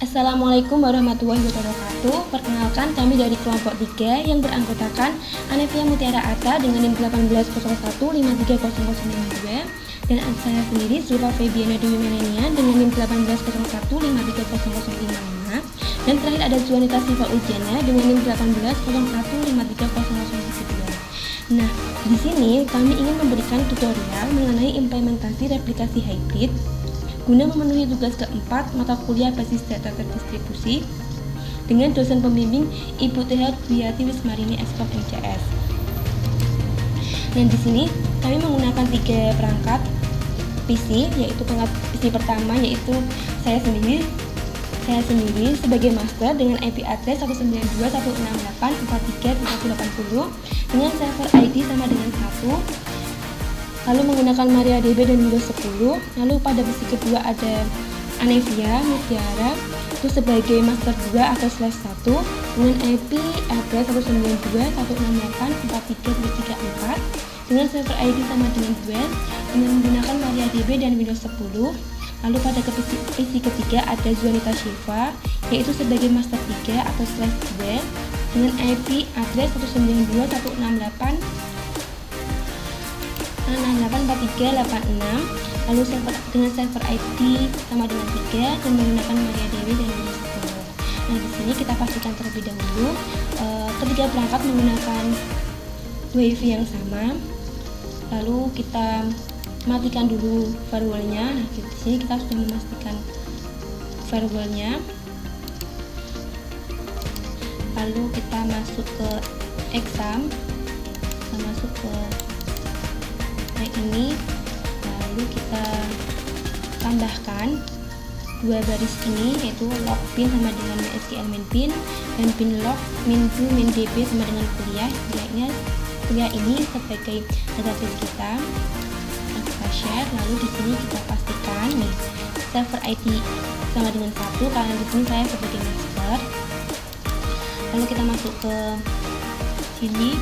Assalamualaikum warahmatullahi wabarakatuh. Perkenalkan, kami dari kelompok 3 yang beranggotakan Anevia Mutiara Atta dengan NIM 1801530052 dan saya sendiri Zulfa Febiana Dewi Melania dengan NIM 1801530055 dan terakhir ada Juanita Siva Ujiana dengan NIM 1801530052. Nah, di sini kami ingin memberikan tutorial mengenai implementasi replikasi hybrid guna memenuhi tugas keempat mata kuliah basis data terdistribusi dengan dosen pembimbing Ibu TH Dwiyati Wismarini Eskom MCS. Dan di sini kami menggunakan 3 perangkat PC, yaitu perangkat PC pertama yaitu saya sendiri sebagai master dengan IP address 192.168.43.180 dengan server ID sama dengan 1. Lalu menggunakan MariaDB dan Windows 10. Lalu pada PC kedua ada Anevia Mutiara itu sebagai master 2 atau /1 dengan IP address 192.168.43.34 dengan server ID sama dengan dual dengan menggunakan MariaDB dan Windows 10. Lalu pada PC ketiga ada Juanita Siva yaitu sebagai master 3 atau /2 dengan IP address 192.168.4386 lalu dengan server ID sama dengan 3 dan menggunakan MariaDB dan Windows 10. Nah, di sini kita pastikan terlebih dahulu ketiga perangkat menggunakan WiFi yang sama. Lalu kita matikan dulu firewall-nya. Nah, di sini kita sudah memastikan firewall-nya. Lalu kita masuk ke exam, kita masuk ke ini, lalu kita tambahkan 2 baris ini yaitu log pin sama dengan MySQL main pin dan pin log min db sama dengan kuliah ini sebagai database kita. Kita share, lalu di sini kita pastikan nih server ID sama dengan 1 karena di sini saya sebagai master. Lalu kita masuk ke sini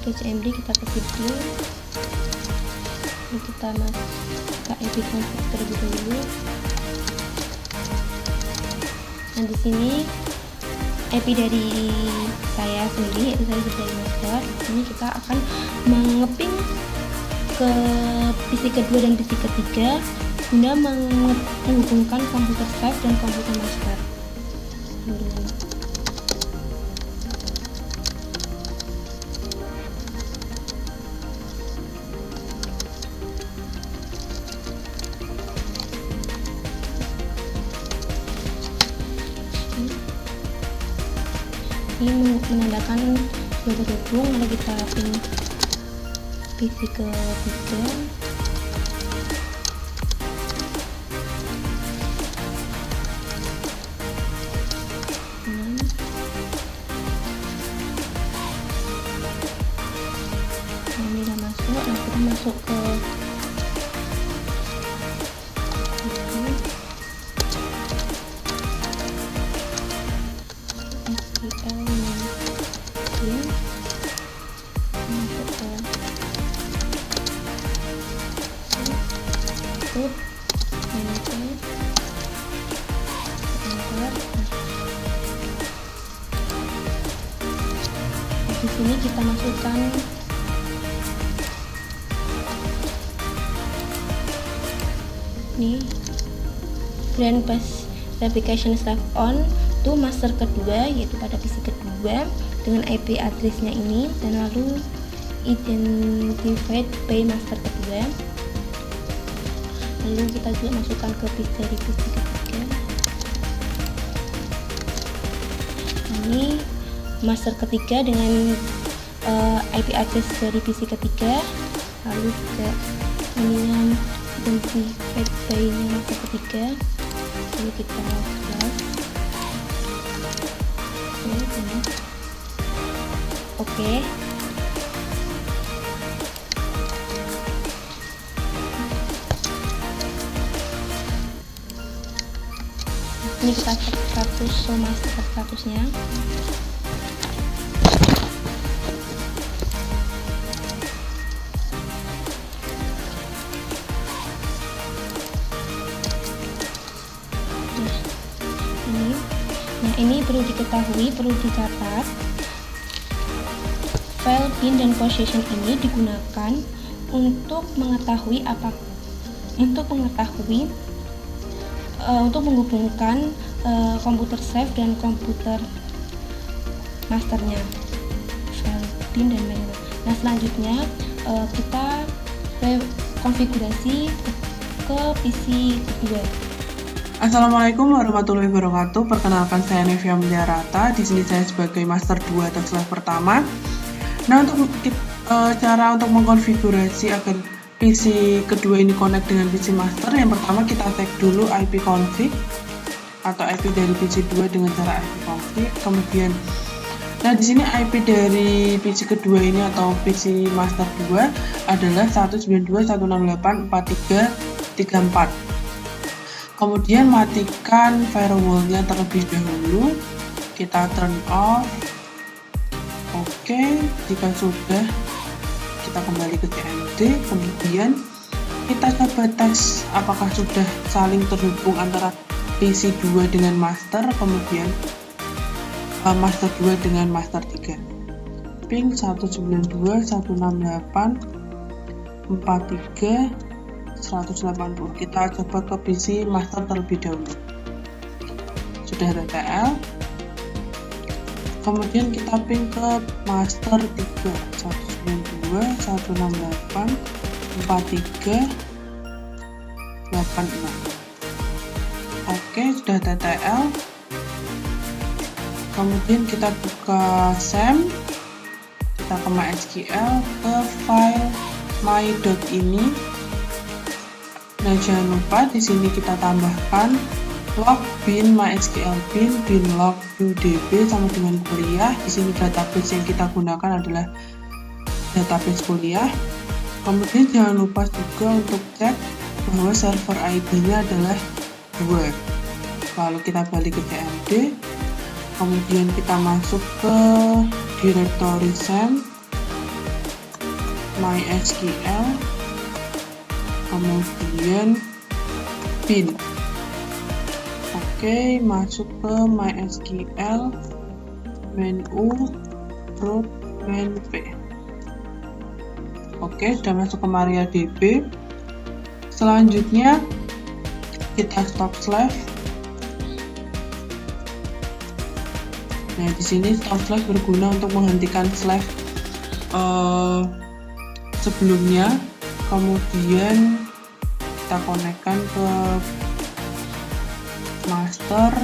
ke CMD, kita ke situ, lalu kita masuk ke IP config terlebih dahulu. Nah, di sini IP dari saya sendiri yaitu saya sebagai master. Di sini kita akan mengeping ke PC kedua dan PC ketiga guna menghubungkan komputer staff dan komputer master. Ini menandakan sudah terhubung. Lalu kita pin PC ke 3. Ini udah masuk. Nah, kita masuk ke di sini kita masukkan nih brand bus replication staff on to master kedua yaitu pada PC kedua dengan IP address-nya ini dan lalu identified by master kedua. Lalu kita juga masukkan ke dari PC ketiga. Ini master ketiga dengan IP address dari PC ketiga, lalu juga ini identified by master ketiga. Lalu kita plus oke. Ini kita cek status master statusnya. Nah, ini perlu diketahui, perlu dicatat. File pin dan possession ini digunakan untuk mengetahui untuk menghubungkan komputer save dan komputer masternya, file pin dan manual. Nah, selanjutnya kita konfigurasi ke PC kedua. Assalamualaikum warahmatullahi wabarakatuh. Perkenalkan, saya Nevia Mulyarata. Di sini saya sebagai master 2 atau slave pertama. Nah, untuk cara untuk mengkonfigurasi agar PC kedua ini connect dengan PC master, yang pertama kita tag dulu IP config atau IP dari PC 2 dengan cara IP config. Kemudian, nah di sini IP dari PC kedua ini atau PC master 2 adalah 192.168.43.34. Kemudian matikan firewallnya terlebih dahulu, kita turn off. Oke, jika sudah, kita kembali ke CMD. Kemudian kita coba tes apakah sudah saling terhubung antara PC 2 dengan master, kemudian master 2 dengan master 3. Ping 192.168.43.180. Kita coba ke PC master terlebih dahulu. Sudah TTL. Kemudian kita ping ke master 3 192.168.43.86. Oke, sudah TTL. Kemudian kita buka SAM, kita ke MySQL, ke file my.ini. Nah, jangan lupa di sini kita tambahkan log bin MySQL bin log udb sama dengan kuliah. Di sini database yang kita gunakan adalah database kuliah. Kemudian jangan lupa juga untuk cek bahwa server ID-nya adalah 2. Lalu kita balik ke CMD. Kemudian kita masuk ke directory SAM, MySQL, kemudian bin. Oke, masuk ke MySQL, menu, root, menp. Oke, sudah masuk ke MariaDB. Selanjutnya kita stop slave. Nah, di sini stop slave berguna untuk menghentikan slave sebelumnya. Kemudian kita konekkan ke master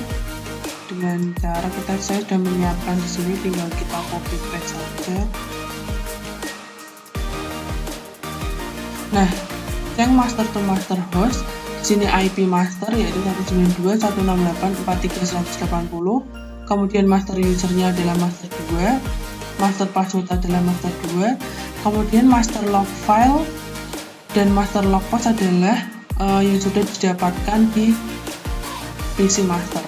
dengan cara saya sudah menyiapkan di sini, tinggal kita copy paste saja. Nah, yang master to master host di sini IP master yaitu 192.168.43.180. Kemudian master usernya adalah master 2, master password adalah master 2. Kemudian master log file dan master log post adalah yang sudah didapatkan di PC master.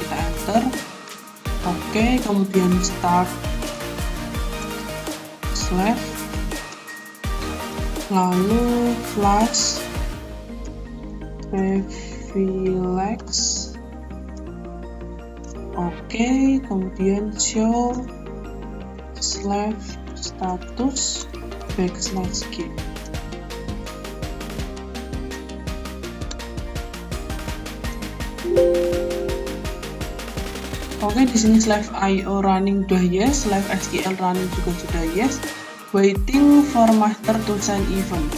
Kita enter. Oke, kemudian start slave, lalu flash privilege. Oke, kemudian show slave status /g. Oke, di sini slave IO running udah yes, slave SQL running juga sudah yes. Waiting for master to send event.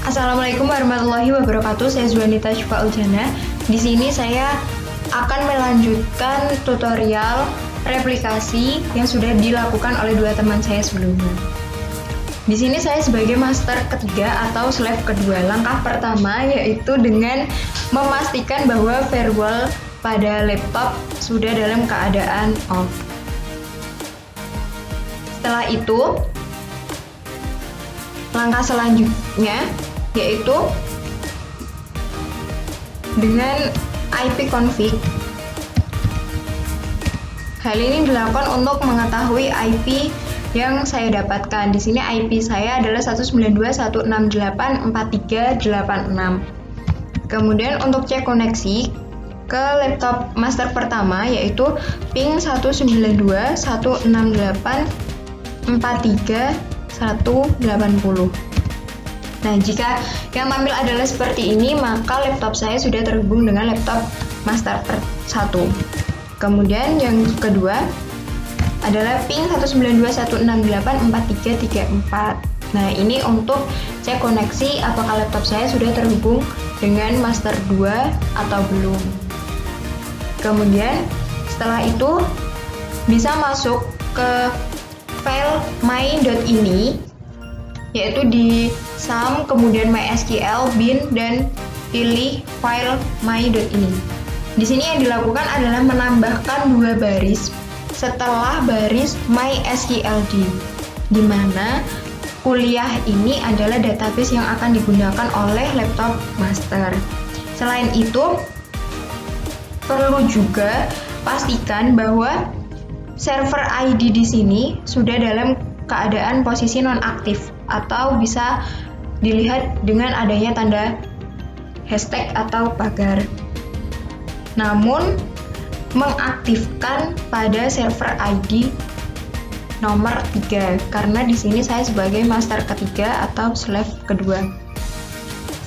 Assalamualaikum warahmatullahi wabarakatuh. Saya Zuanita Syufa Uljana. Di sini saya akan melanjutkan tutorial replikasi yang sudah dilakukan oleh dua teman saya sebelumnya. Di sini saya sebagai master ketiga atau slave kedua. Langkah pertama yaitu dengan memastikan bahwa firewall pada laptop sudah dalam keadaan off. Setelah itu, langkah selanjutnya yaitu dengan IP config. Hal ini dilakukan untuk mengetahui IP yang saya dapatkan. Di sini IP saya adalah 192.168.43.86. Kemudian untuk cek koneksi, ke laptop master pertama, yaitu ping 192.168.43.180. Nah, jika yang tampil adalah seperti ini, maka laptop saya sudah terhubung dengan laptop master 1. Kemudian yang kedua adalah ping 192.168.43.34. Nah, ini untuk cek koneksi apakah laptop saya sudah terhubung dengan master 2 atau belum. Kemudian setelah itu bisa masuk ke file my.ini, yaitu di sum, kemudian mysql, bin, dan pilih file my.ini. Di sini yang dilakukan adalah menambahkan 2 baris setelah baris mysqld, di mana kuliah ini adalah database yang akan digunakan oleh laptop master. Selain itu, perlu juga pastikan bahwa server ID di sini sudah dalam keadaan posisi nonaktif, atau bisa dilihat dengan adanya tanda hashtag atau pagar. Namun, mengaktifkan pada server ID nomor 3, karena di sini saya sebagai master ketiga atau slave kedua.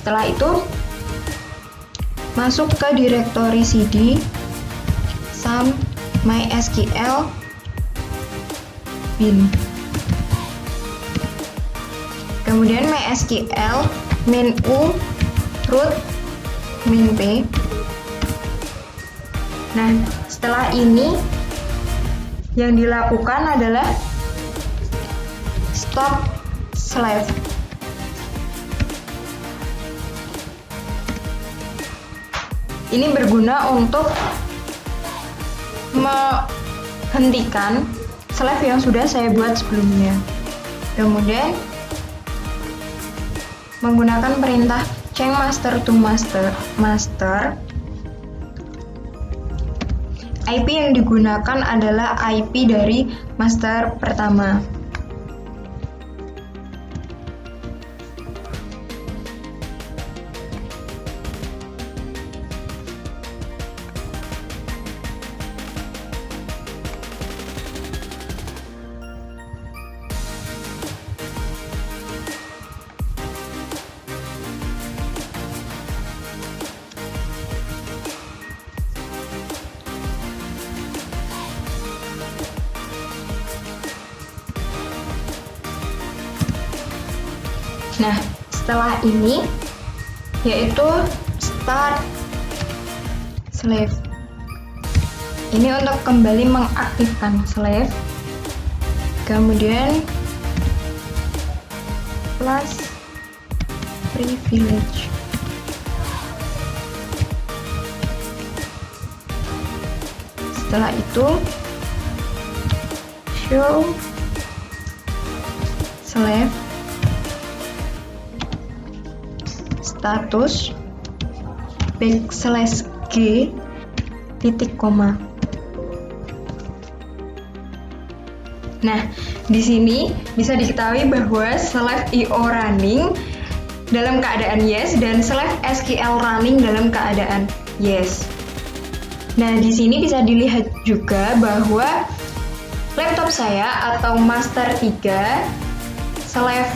Setelah itu, masuk ke direktori cd sum mysql bin. Kemudian mysql min u root min p. Nah, setelah ini yang dilakukan adalah stop slave. Ini berguna untuk menghentikan slave yang sudah saya buat sebelumnya. Kemudian menggunakan perintah change master to master. IP yang digunakan adalah IP dari master pertama. Nah, setelah ini yaitu start slave. Ini untuk kembali mengaktifkan slave. Kemudian plus privilege. Setelah itu show slave status \g titik koma. Nah, di sini bisa diketahui bahwa slave io running dalam keadaan yes dan slave sql running dalam keadaan yes. Nah, di sini bisa dilihat juga bahwa laptop saya atau master 3 slave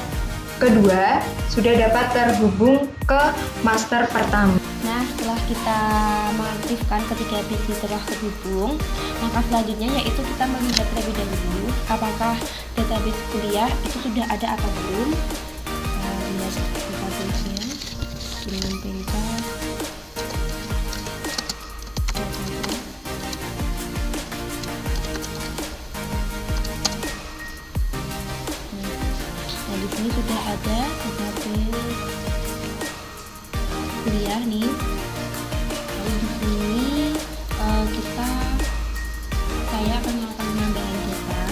kedua sudah dapat terhubung ke master pertama. Nah, setelah kita mengaktifkan ketiga PC telah terhubung, langkah selanjutnya yaitu kita melihat terlebih dahulu apakah database kuliah itu sudah ada atau belum. Lihat database-nya dengan perintah di sini sudah ada database kuliah nih. Lalu di sini saya akan melakukan penambahan data.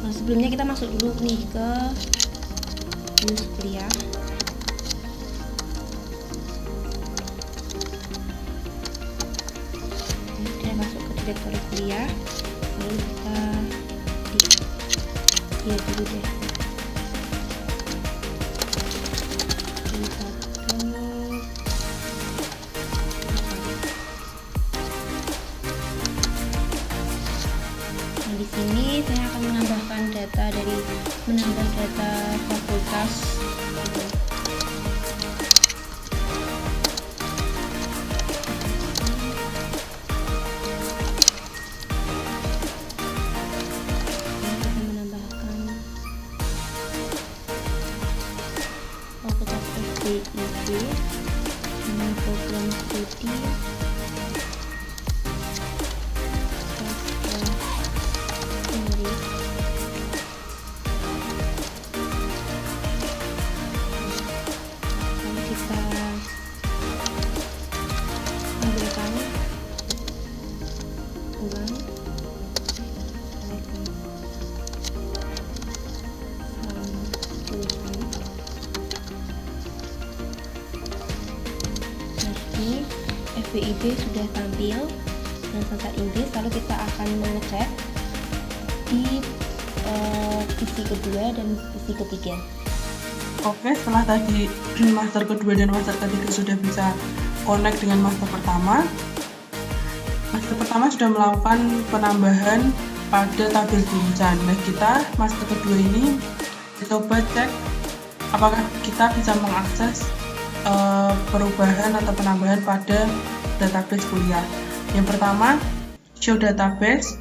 Nah, sebelumnya kita masuk dulu nih ke news kuliah. Kita masuk ke direktori kuliah. Lalu kita lihat dulu deh. data dari menambah data fakultas gitu. FBIB dengan program studi sastra Inggris. Lalu kita ambilkan ulang FBIB sudah tampil dengan sastra Inggris. Lalu kita akan mengecek di visi kedua dan visi ketiga. Oke, setelah tadi master kedua dan master ketiga sudah bisa connect dengan master pertama, master pertama sudah melakukan penambahan pada tabel jurusan. Nah, kita master kedua ini coba cek apakah kita bisa mengakses perubahan atau penambahan pada database kuliah. Yang pertama, show database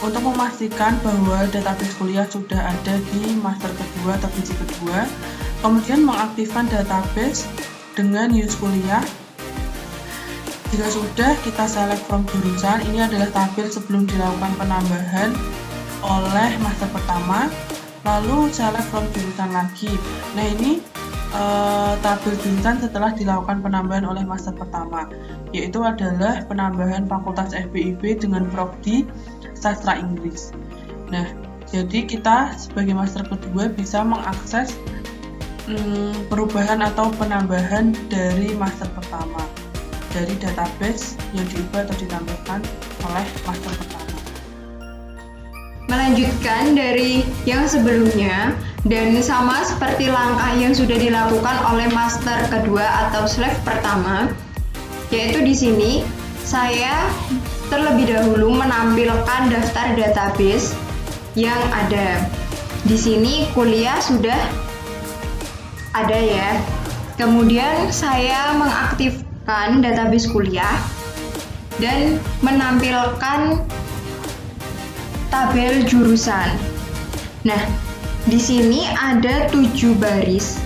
untuk memastikan bahwa database kuliah sudah ada di master kedua atau visi kedua. Kemudian mengaktifkan database dengan use kuliah. Jika sudah, kita select from jurusan. Ini adalah tabel sebelum dilakukan penambahan oleh master pertama. Lalu select from jurusan lagi. Nah, ini tabel jurusan setelah dilakukan penambahan oleh master pertama, yaitu adalah penambahan fakultas FBIB dengan prodi sastra Inggris. Nah, jadi kita sebagai master kedua bisa mengakses perubahan atau penambahan dari master pertama dari database yang diubah atau ditambahkan oleh master pertama. Melanjutkan dari yang sebelumnya dan sama seperti langkah yang sudah dilakukan oleh master kedua atau slave pertama, yaitu di sini saya terlebih dahulu menampilkan daftar database yang ada. Di sini kuliah sudah ada ya. Kemudian saya mengaktifkan database kuliah dan menampilkan tabel jurusan. Nah, di sini ada 7 baris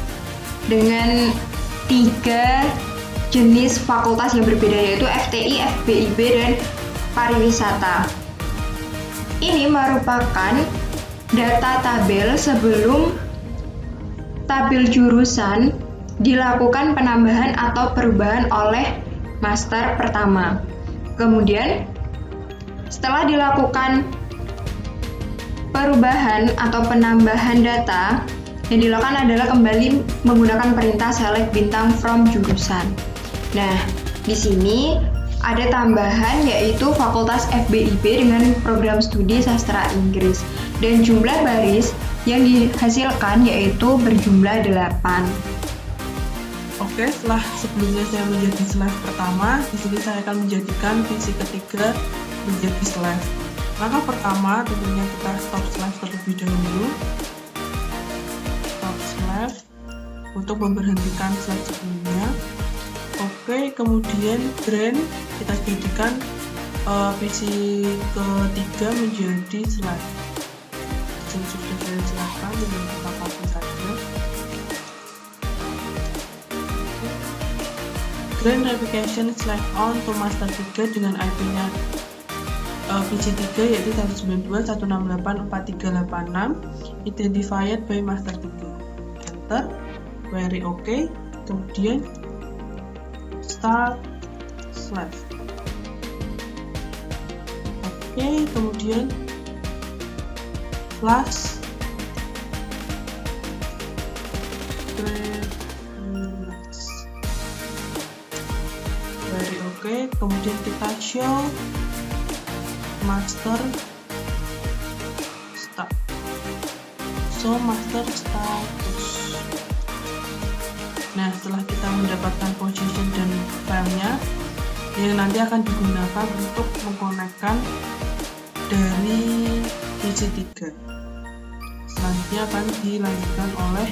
dengan 3 jenis fakultas yang berbeda, yaitu FTI, FBIB, dan pariwisata. Ini merupakan data tabel sebelum tabel jurusan dilakukan penambahan atau perubahan oleh master pertama. Kemudian, setelah dilakukan perubahan atau penambahan data, yang dilakukan adalah kembali menggunakan perintah select bintang from jurusan. Nah, di sini ada tambahan yaitu Fakultas FBIB dengan program studi sastra Inggris, dan jumlah baris yang dihasilkan yaitu berjumlah 8. Oke, setelah sebelumnya saya menjadi slave pertama, di sini saya akan menjadikan visi ketiga menjadi slave. Langkah pertama tentunya kita stop slave terlebih dahulu. Stop slave untuk memberhentikan slave sebelumnya. Oke, kemudian drain kita jadikan visi ketiga menjadi slave. Yang sudah saya silakan dengan kita copy saja. Drain replication slave on to master 3 dengan IP-nya visi 3 yaitu 192.168.4386 identified by master 3. Enter, query OK, kemudian start slave. Oke, kemudian flash query OK, kemudian kita show master start. So master status. Nah, setelah kita mendapatkan position dan filenya, yang nanti akan digunakan untuk mengkonekkan dari visi 3. selanjutnya akan dilanjutkan oleh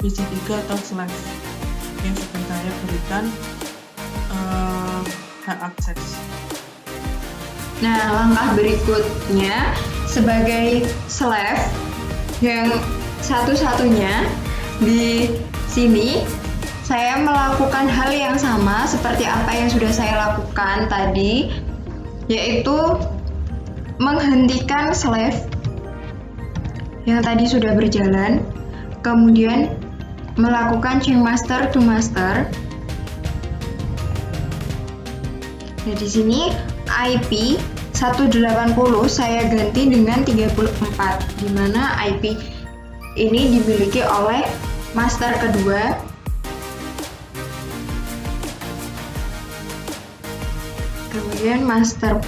PC3 atau slash yang sudah saya berikan hak akses. Nah, langkah berikutnya sebagai slave yang satu-satunya di sini saya melakukan hal yang sama seperti apa yang sudah saya lakukan tadi, yaitu menghentikan slave yang tadi sudah berjalan, kemudian melakukan change master to master. Nah, di sini IP 180 saya ganti dengan 34, di mana IP ini dimiliki oleh master kedua. Kemudian master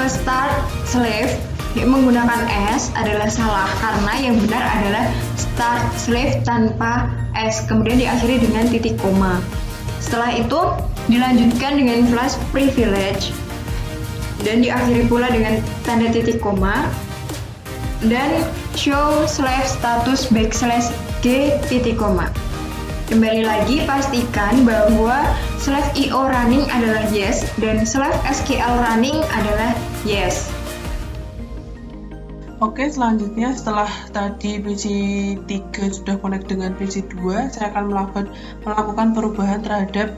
start slave menggunakan S adalah salah karena yang benar adalah start slave tanpa S, kemudian diakhiri dengan titik koma. Setelah itu dilanjutkan dengan flash privilege dan diakhiri pula dengan tanda titik koma dan show slave status backslash G titik koma. Kembali lagi pastikan bahwa slave IO running adalah yes dan slave SQL running adalah yes. Oke, selanjutnya setelah tadi PC3 sudah connect dengan PC2, saya akan melakukan perubahan terhadap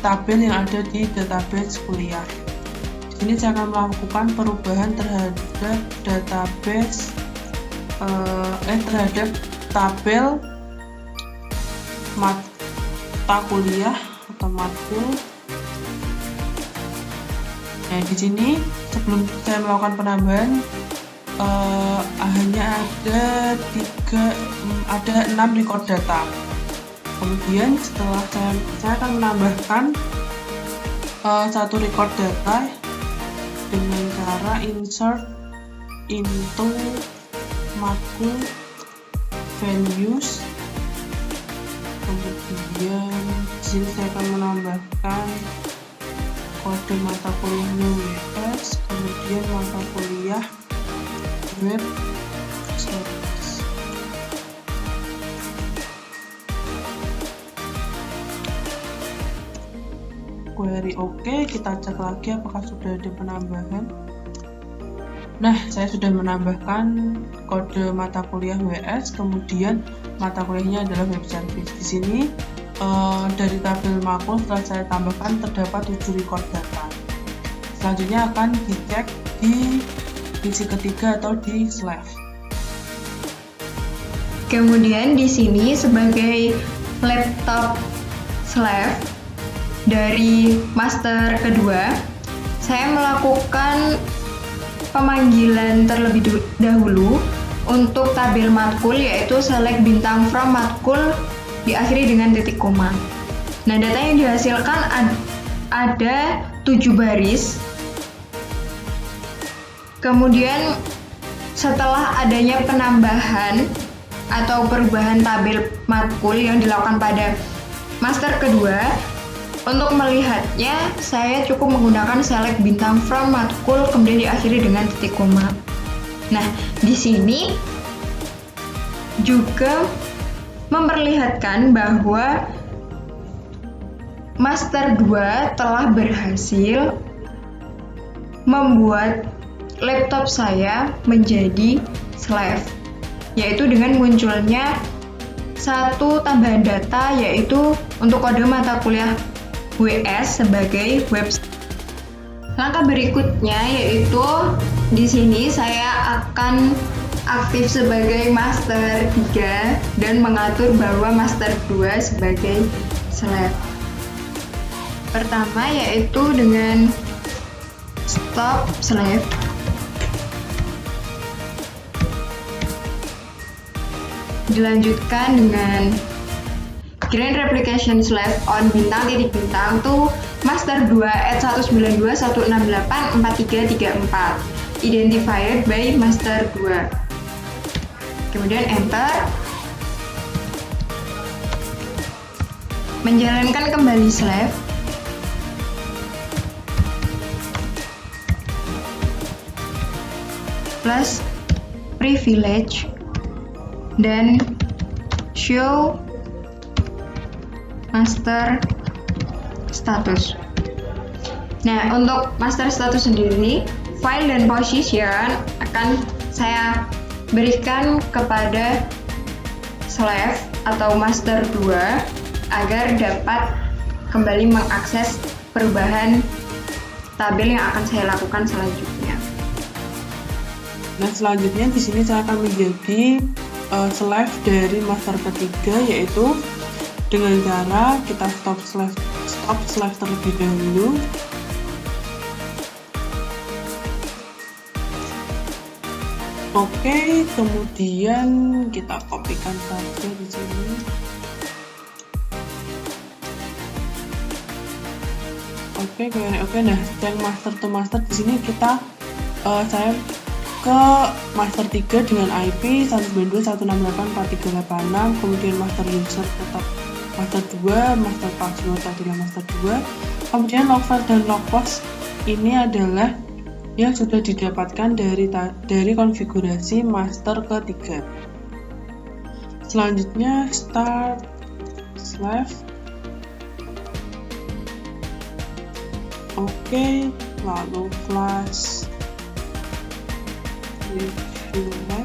tabel yang ada di database kuliah. Di sini saya akan melakukan perubahan terhadap database terhadap tabel mata kuliah atau matkul. Nah, di sini sebelum saya melakukan penambahan hanya ada 6 record data. Kemudian setelah saya akan menambahkan satu record data dengan cara insert into matkul values. Kemudian di sini saya akan menambahkan kode mata kuliahnya WS, kemudian mata kuliah web service. Query oke, kita cek lagi apakah sudah ada penambahan. Nah, saya sudah menambahkan kode mata kuliah WS, kemudian mata kuliahnya adalah web service. Di sini dari tabel makul setelah saya tambahkan terdapat 7 record data. Selanjutnya akan dicek di PC ketiga atau di slave. Kemudian di sini sebagai laptop slave dari master kedua, saya melakukan pemanggilan terlebih dahulu untuk tabel matkul, yaitu select bintang from matkul diakhiri dengan titik koma. Nah, data yang dihasilkan ada 7 baris. Kemudian setelah adanya penambahan atau perubahan tabel matkul yang dilakukan pada master kedua, untuk melihatnya saya cukup menggunakan select bintang from matkul kemudian diakhiri dengan titik koma. Nah, di sini juga memperlihatkan bahwa master 2 telah berhasil membuat laptop saya menjadi slave, yaitu dengan munculnya satu tambahan data, yaitu untuk kode mata kuliah WS sebagai web. Langkah berikutnya yaitu di sini saya akan aktif sebagai master 3 dan mengatur bahwa master 2 sebagai slave. Pertama yaitu dengan stop slave. Dilanjutkan dengan Grand Replication Slave on bintang titik bintang to master 2 at 192.168.4334 identified by master 2. Kemudian enter. menjalankan kembali slave plus privilege dan show master status. Nah, untuk master status sendiri, file dan position akan saya berikan kepada slave atau master 2 agar dapat kembali mengakses perubahan tabel yang akan saya lakukan selanjutnya. Nah, selanjutnya di sini saya akan menjadi slave dari master ketiga, yaitu dengan cara kita stop slave terlebih dahulu. Oke, kemudian kita kopikan saja di sini. Oke, nah yang master to master di sini kita saya ke master 3 dengan IP 192.168.4386, kemudian master user tetap master 2, master password adalah master 2, kemudian log file dan log post ini adalah yang sudah didapatkan dari konfigurasi master ketiga. Selanjutnya start slave. Oke, lalu flash review lab,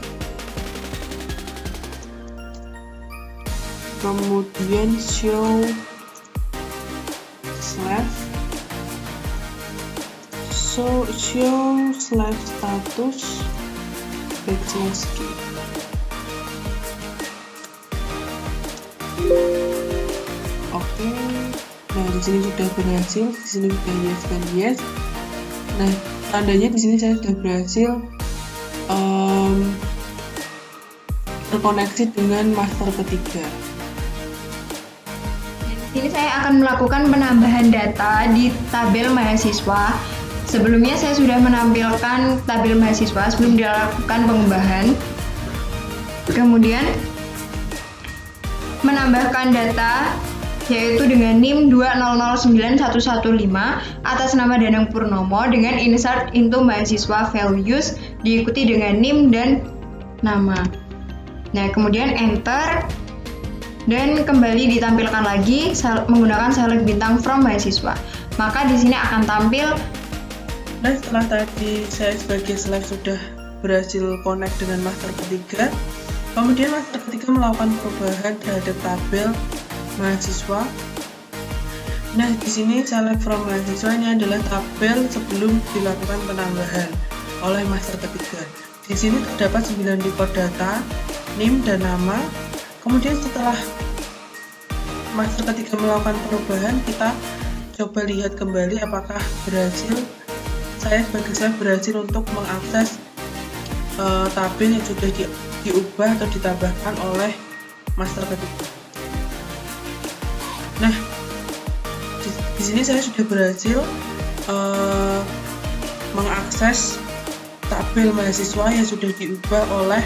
kemudian show slave, show slave status /k. Oke, nah di sini sudah berhasil, di sini sudah yes dan yes. Nah, tandanya di sini saya sudah berhasil terkoneksi dengan master ketiga. Di sini saya akan melakukan penambahan data di tabel mahasiswa. Sebelumnya saya sudah menampilkan tabel mahasiswa sebelum dilakukan pengubahan. Kemudian menambahkan data yaitu dengan NIM 2009115 atas nama Danang Purnomo dengan insert into mahasiswa values diikuti dengan NIM dan nama. Nah, kemudian enter dan kembali ditampilkan lagi menggunakan select bintang from mahasiswa. Maka di sini akan tampil. Nah, setelah tadi saya sebagai slave sudah berhasil connect dengan master ketiga, kemudian master ketiga melakukan perubahan terhadap tabel mahasiswa. Nah, di sini select from mahasiswa ini adalah tabel sebelum dilakukan penambahan oleh master ketiga. Di sini terdapat 9 record data, NIM dan nama. Kemudian setelah master ketiga melakukan perubahan, kita coba lihat kembali apakah berhasil. Saya sebagai slave berhasil untuk mengakses tabel yang sudah diubah atau ditambahkan oleh master ketiga. Nah, di sini saya sudah berhasil mengakses tabel mahasiswa yang sudah diubah oleh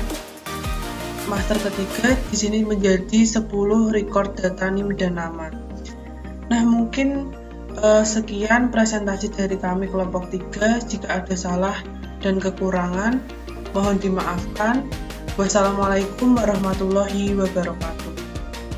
master ketiga. Di sini menjadi 10 record data NIM dan nama. Nah, mungkin sekian presentasi dari kami kelompok 3. Jika ada salah dan kekurangan, mohon dimaafkan. Wassalamualaikum warahmatullahi wabarakatuh.